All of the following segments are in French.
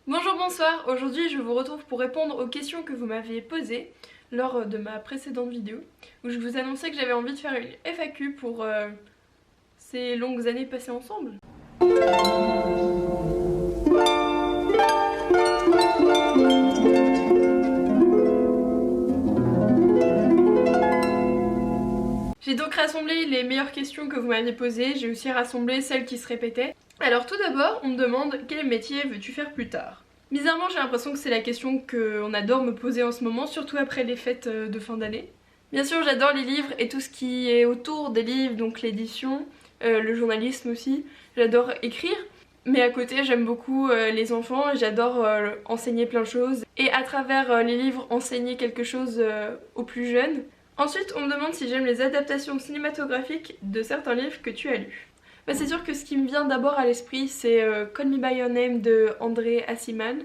Bonjour, bonsoir, aujourd'hui je vous retrouve pour répondre aux questions que vous m'aviez posées lors de ma précédente vidéo où je vous annonçais que j'avais envie de faire une FAQ pour ces longues années passées ensemble. J'ai donc rassemblé les meilleures questions que vous m'aviez posées, j'ai aussi rassemblé celles qui se répétaient. Alors tout d'abord, on me demande quel métier veux-tu faire plus tard ? Bizarrement, j'ai l'impression que c'est la question qu'on adore me poser en ce moment, surtout après les fêtes de fin d'année. Bien sûr, j'adore les livres et tout ce qui est autour des livres, donc l'édition, le journalisme aussi. J'adore écrire, mais à côté, j'aime beaucoup les enfants et j'adore enseigner plein de choses. Et à travers les livres, enseigner quelque chose aux plus jeunes. Ensuite, on me demande si j'aime les adaptations cinématographiques de certains livres que tu as lus. Bah, c'est sûr que ce qui me vient d'abord à l'esprit, c'est Call Me By Your Name de André Aciman.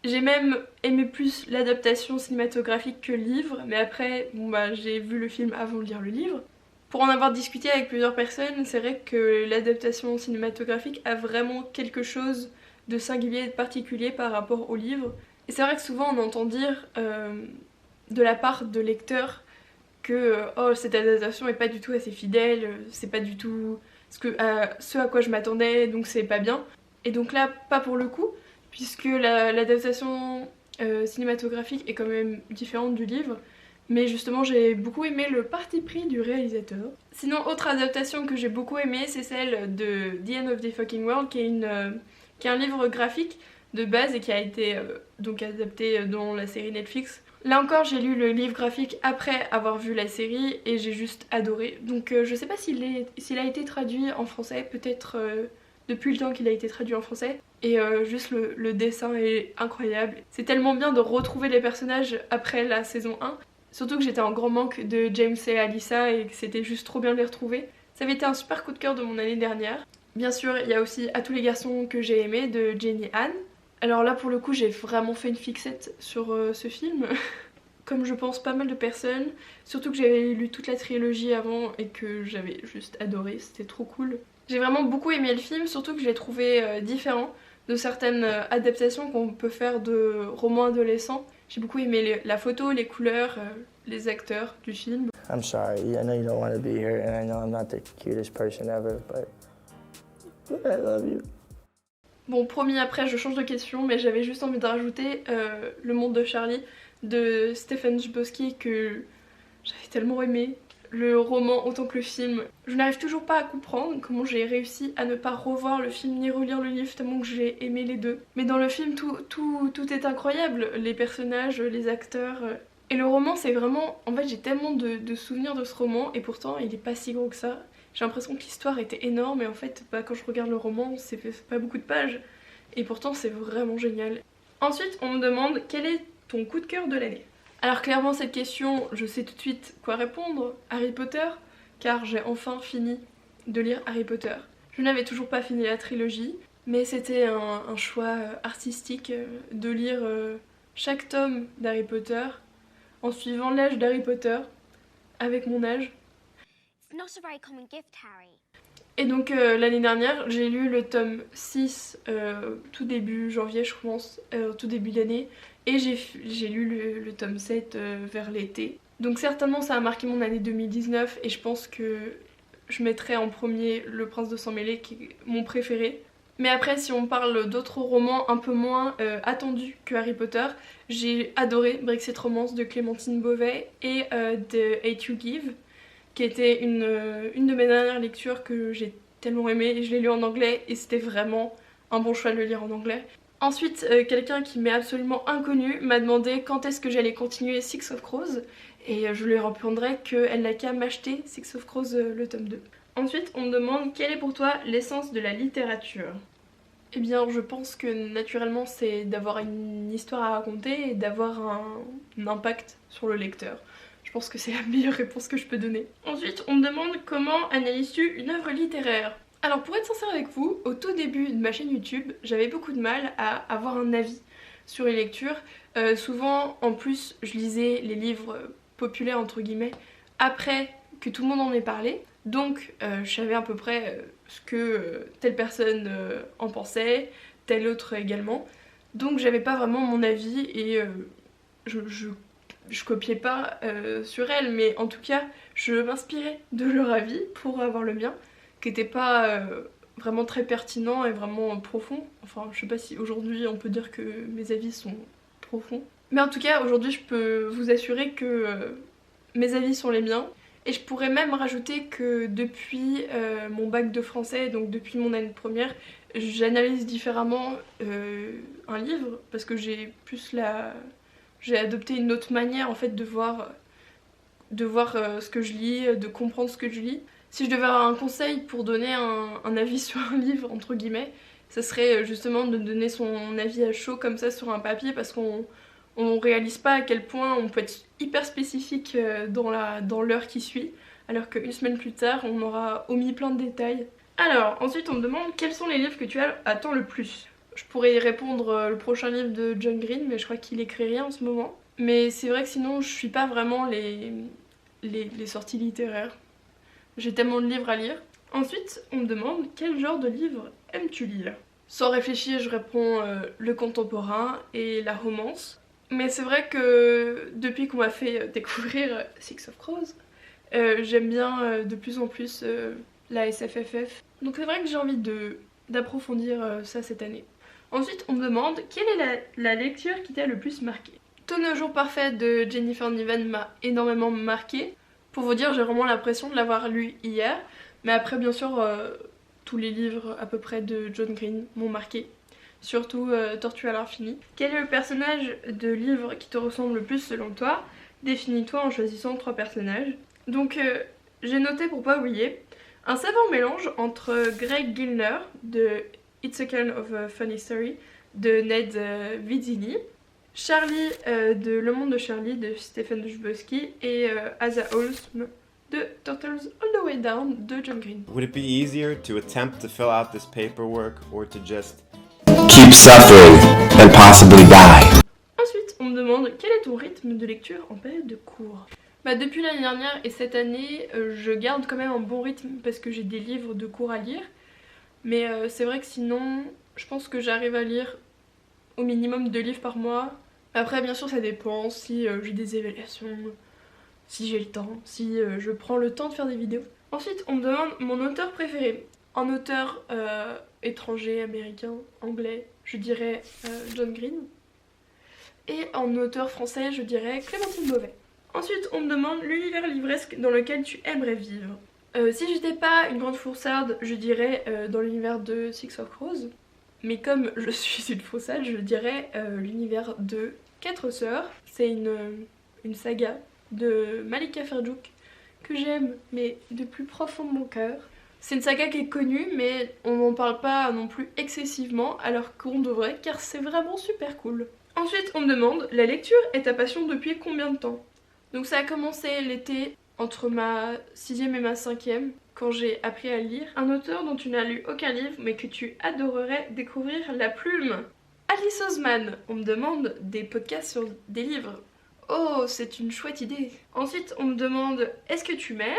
J'ai même aimé plus l'adaptation cinématographique que le livre, mais après, j'ai vu le film avant de lire le livre. Pour en avoir discuté avec plusieurs personnes, c'est vrai que l'adaptation cinématographique a vraiment quelque chose de singulier et de particulier par rapport au livre. Et c'est vrai que souvent on entend dire de la part de lecteurs que oh, cette adaptation est pas du tout assez fidèle, c'est pas du tout ce à quoi je m'attendais, donc c'est pas bien. Et donc là, pas pour le coup, puisque l'adaptation cinématographique est quand même différente du livre. Mais justement, j'ai beaucoup aimé le parti pris du réalisateur. Sinon, autre adaptation que j'ai beaucoup aimée, c'est celle de The End of the Fucking World, qui est un livre graphique de base et qui a été donc adapté dans la série Netflix. Là encore, j'ai lu le livre graphique après avoir vu la série et j'ai juste adoré. Donc je sais pas s'il a été traduit en français, peut-être depuis le temps qu'il a été traduit en français. Et juste le dessin est incroyable. C'est tellement bien de retrouver les personnages après la saison 1. Surtout que j'étais en grand manque de James et Alyssa et que c'était juste trop bien de les retrouver. Ça avait été un super coup de cœur de mon année dernière. Bien sûr, il y a aussi À tous les garçons que j'ai aimé de Jenny Han. Alors là pour le coup j'ai vraiment fait une fixette sur ce film, comme je pense pas mal de personnes, surtout que j'avais lu toute la trilogie avant et que j'avais juste adoré, c'était trop cool. J'ai vraiment beaucoup aimé le film, surtout que je l'ai trouvé différent de certaines adaptations qu'on peut faire de romans adolescents. J'ai beaucoup aimé la photo, les couleurs, les acteurs du film. I'm sorry, I know you don't want to be here, and I know I'm not the cutest person ever, but I love you. Bon, promis, après je change de question, mais j'avais juste envie de rajouter Le Monde de Charlie de Stephen Chbosky que j'avais tellement aimé. Le roman autant que le film. Je n'arrive toujours pas à comprendre comment j'ai réussi à ne pas revoir le film ni relire le livre tellement que j'ai aimé les deux. Mais dans le film, tout est incroyable. Les personnages, les acteurs. Et le roman, c'est vraiment... En fait, j'ai tellement de souvenirs de ce roman et pourtant, il est pas si gros que ça. J'ai l'impression que l'histoire était énorme et en fait, quand je regarde le roman, c'est pas beaucoup de pages. Et pourtant, c'est vraiment génial. Ensuite, on me demande quel est ton coup de cœur de l'année. Alors clairement, cette question, je sais tout de suite quoi répondre. Harry Potter, car j'ai enfin fini de lire Harry Potter. Je n'avais toujours pas fini la trilogie, mais c'était un choix artistique de lire chaque tome d'Harry Potter en suivant l'âge d'Harry Potter, avec mon âge. It's not a very common gift, Harry. Et donc l'année dernière, j'ai lu le tome 6 tout début janvier, je pense, tout début d'année, et j'ai lu le tome 7 vers l'été. Donc certainement ça a marqué mon année 2019 et je pense que je mettrai en premier Le Prince de Sang Mêlé qui est mon préféré. Mais après si on parle d'autres romans un peu moins attendus que Harry Potter, j'ai adoré Brexit Romance de Clémentine Beauvais et de Hate You Give, qui était une de mes dernières lectures que j'ai tellement aimée et je l'ai lu en anglais et c'était vraiment un bon choix de le lire en anglais. Ensuite, quelqu'un qui m'est absolument inconnu m'a demandé quand est-ce que j'allais continuer Six of Crows et je lui répondrai qu'elle n'a qu'à m'acheter Six of Crows le tome 2. Ensuite, on me demande quelle est pour toi l'essence de la littérature. Eh bien, je pense que naturellement c'est d'avoir une histoire à raconter et d'avoir un impact sur le lecteur. Je pense que c'est la meilleure réponse que je peux donner. Ensuite, on me demande comment analyses-tu une œuvre littéraire. Alors pour être sincère avec vous, au tout début de ma chaîne YouTube, j'avais beaucoup de mal à avoir un avis sur les lectures. Souvent, en plus, je lisais les livres populaires entre guillemets après que tout le monde en ait parlé. Donc je savais à peu près ce que telle personne en pensait, telle autre également. Donc j'avais pas vraiment mon avis et je copiais pas sur elles, mais en tout cas je m'inspirais de leur avis pour avoir le mien, qui était pas vraiment très pertinent et vraiment profond. Enfin je sais pas si aujourd'hui on peut dire que mes avis sont profonds. Mais en tout cas aujourd'hui je peux vous assurer que mes avis sont les miens. Et je pourrais même rajouter que depuis mon bac de français, donc depuis mon année de première, j'analyse différemment un livre parce que j'ai adopté une autre manière en fait de voir ce que je lis, de comprendre ce que je lis. Si je devais avoir un conseil pour donner un avis sur un livre, entre guillemets, ça serait justement de donner son avis à chaud comme ça sur un papier parce qu'on réalise pas à quel point on peut être hyper spécifique dans l'heure qui suit, alors qu'une semaine plus tard, on aura omis plein de détails. Alors, ensuite on me demande quels sont les livres que tu attends le plus. Je pourrais y répondre le prochain livre de John Green, mais je crois qu'il écrit rien en ce moment. Mais c'est vrai que sinon je suis pas vraiment les sorties littéraires. J'ai tellement de livres à lire. Ensuite, on me demande quel genre de livre aimes-tu lire. Sans réfléchir, je réponds le contemporain et la romance. Mais c'est vrai que depuis qu'on m'a fait découvrir Six of Crows, j'aime bien de plus en plus la SFFF. Donc c'est vrai que j'ai envie d'approfondir ça cette année. Ensuite, on me demande quelle est la lecture qui t'a le plus marqué. Tous nos jours parfaits de Jennifer Niven m'a énormément marqué. Pour vous dire, j'ai vraiment l'impression de l'avoir lu hier. Mais après, bien sûr, tous les livres à peu près de John Green m'ont marqué. Surtout Tortue à l'infini. Quel est le personnage de livre qui te ressemble le plus selon toi? Définis-toi en choisissant 3 personnages. Donc j'ai noté pour pas oublier un savant mélange entre Greg Gilner de It's a Kind of a Funny Story de Ned Vizzini, Charlie de Le Monde de Charlie de Stephen Chbosky et Asa Holmes de Turtles All the Way Down de John Green. Would it be easier to attempt to fill out this paperwork or to just keep suffering and possibly die? Ensuite, on me demande quel est ton rythme de lecture en période de cours. Bah depuis l'année dernière et cette année, je garde quand même un bon rythme parce que j'ai des livres de cours à lire. Mais c'est vrai que sinon, je pense que j'arrive à lire au minimum 2 livres par mois. Après, bien sûr, ça dépend si j'ai des évaluations, si j'ai le temps, si je prends le temps de faire des vidéos. Ensuite, on me demande mon auteur préféré. En auteur étranger, américain, anglais, je dirais John Green. Et en auteur français, je dirais Clémentine Beauvais. Ensuite, on me demande l'univers livresque dans lequel tu aimerais vivre. Si j'étais pas une grande faussarde, je dirais dans l'univers de Six of Crows. Mais comme je suis une faussarde, je dirais l'univers de 4 sœurs. C'est une saga de Malika Ferjouk que j'aime, mais de plus profond de mon cœur. C'est une saga qui est connue, mais on n'en parle pas non plus excessivement, alors qu'on devrait, car c'est vraiment super cool. Ensuite, on me demande, la lecture est ta passion depuis combien de temps? Donc ça a commencé l'été, entre ma 6e et ma 5e, quand j'ai appris à lire. Un auteur dont tu n'as lu aucun livre, mais que tu adorerais découvrir, la plume. Alice Oseman. On me demande des podcasts sur des livres. Oh, c'est une chouette idée. Ensuite, on me demande, est-ce que tu m'aimes?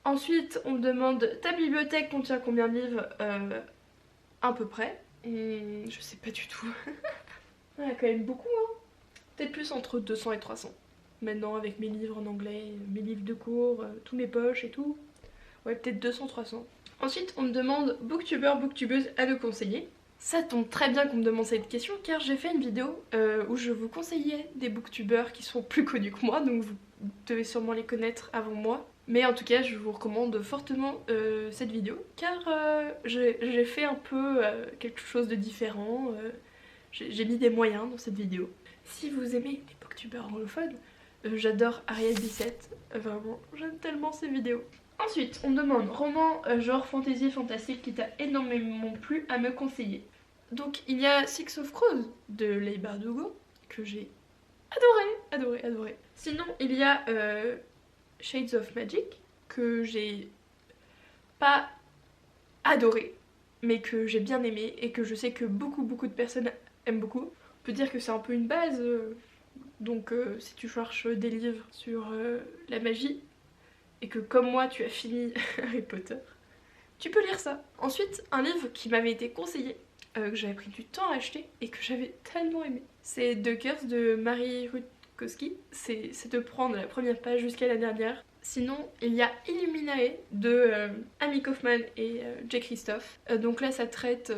Ensuite, on me demande, ta bibliothèque contient combien de livres? À peu près. Je sais pas du tout. Il y a quand même beaucoup, hein. Peut-être plus entre 200 et 300. Maintenant, avec mes livres en anglais, mes livres de cours, tous mes poches et tout. Ouais, peut-être 200-300. Ensuite, on me demande, booktubeur, booktubeuse à le conseiller. Ça tombe très bien qu'on me demande cette question, car j'ai fait une vidéo où je vous conseillais des booktubeurs qui sont plus connus que moi, donc vous devez sûrement les connaître avant moi. Mais en tout cas, je vous recommande fortement cette vidéo, car j'ai fait un peu quelque chose de différent. J'ai mis des moyens dans cette vidéo. Si vous aimez les booktubeurs anglophones, j'adore Ariel 17, vraiment, j'aime tellement ces vidéos. Ensuite, on me demande roman genre fantasy fantastique qui t'a énormément plu à me conseiller. Donc il y a Six of Crows de Leigh Bardugo, que j'ai adoré. Sinon, il y a Shades of Magic, que j'ai pas adoré, mais que j'ai bien aimé et que je sais que beaucoup de personnes aiment beaucoup. On peut dire que c'est un peu une base, donc si tu cherches des livres sur la magie, et que comme moi tu as fini Harry Potter, tu peux lire ça. Ensuite, un livre qui m'avait été conseillé que j'avais pris du temps à acheter et que j'avais tellement aimé. C'est The Curse de Mary Rutkowski. C'est de prendre la première page jusqu'à la dernière. Sinon, il y a Illuminae de Amy Kaufman et Jay Christophe. Donc là, ça traite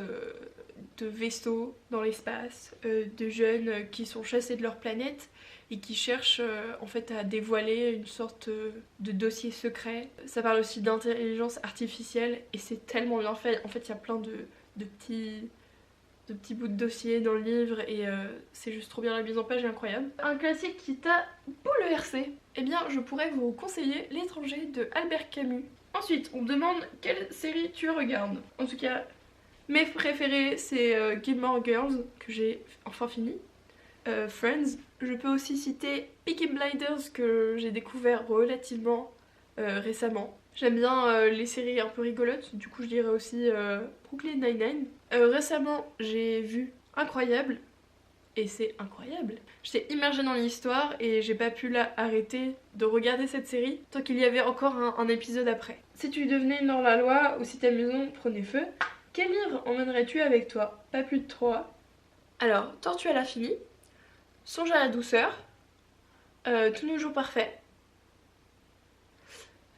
de vaisseaux dans l'espace, de jeunes qui sont chassés de leur planète et qui cherchent en fait à dévoiler une sorte de dossier secret. Ça parle aussi d'intelligence artificielle et c'est tellement bien fait. En fait, il y a plein de petits bouts de dossier dans le livre et c'est juste trop bien, la mise en page est incroyable. Un classique qui t'a bouleversé, eh bien je pourrais vous conseiller L'étranger de Albert Camus. Ensuite, on me demande quelle série tu regardes. En tout cas, mes préférés c'est Gilmore Girls que j'ai enfin fini, Friends. Je peux aussi citer Peaky Blinders que j'ai découvert relativement récemment. J'aime bien les séries un peu rigolotes, du coup je dirais aussi Brooklyn Nine-Nine. Récemment j'ai vu Incroyable, et c'est incroyable. J'étais immergée dans l'histoire et j'ai pas pu arrêter de regarder cette série tant qu'il y avait encore un épisode après. Si tu devenais une hors-la-loi ou si ta maison prenait feu, quel livre emmènerais-tu avec toi? Pas plus de 3. Alors, Tortue à l'infini, Songe à la douceur, Tous nos jours parfaits,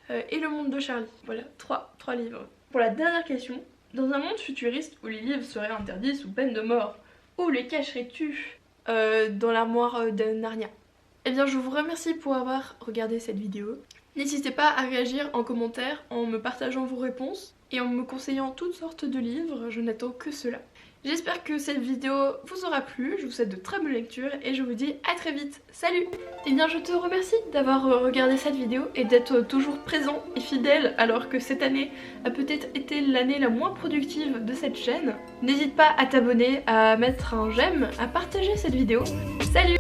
et Le monde de Charlie. Voilà, 3 livres. Pour la dernière question, dans un monde futuriste où les livres seraient interdits sous peine de mort, où les cacherais-tu dans l'armoire de Narnia? Eh bien je vous remercie pour avoir regardé cette vidéo. N'hésitez pas à réagir en commentaire en me partageant vos réponses et en me conseillant toutes sortes de livres, je n'attends que cela. J'espère que cette vidéo vous aura plu, je vous souhaite de très bonnes lectures et je vous dis à très vite. Salut! Eh bien je te remercie d'avoir regardé cette vidéo et d'être toujours présent et fidèle alors que cette année a peut-être été l'année la moins productive de cette chaîne. N'hésite pas à t'abonner, à mettre un j'aime, à partager cette vidéo. Salut!